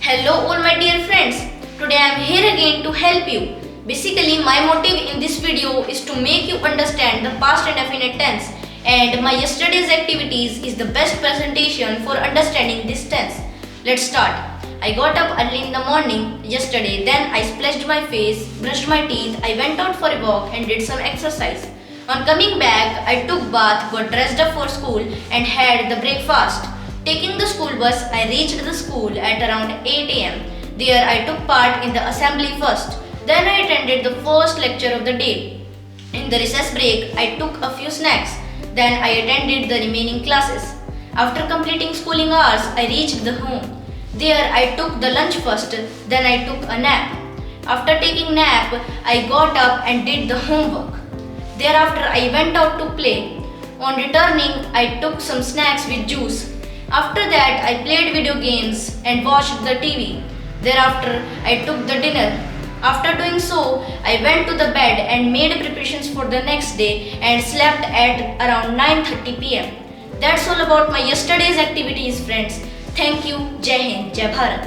Hello all my dear friends. Today I am here again to help you. Basically my motive in this video is to make you understand the past indefinite tense, and my yesterday's activities is the best presentation for understanding this tense. Let's start. I got up early in the morning yesterday, then I splashed my face, brushed my teeth, I went out for a walk and did some exercise. On coming back, I took bath, got dressed up for school and had the breakfast. Taking the school bus, I reached the school at around 8 am. There I took part in the assembly first. Then I attended the first lecture of the day. In the recess break, I took a few snacks. Then I attended the remaining classes. After completing schooling hours, I reached the home. There I took the lunch first, then I took a nap. After taking nap, I got up and did the homework. Thereafter I went out to play. On returning, I took some snacks with juice. After that, I played video games and watched the TV. Thereafter, I took the dinner. After doing so, I went to the bed and made preparations for the next day and slept at around 9:30 pm. That's all about my yesterday's activities, friends. Thank you. Jai Hind, Jai Bharat.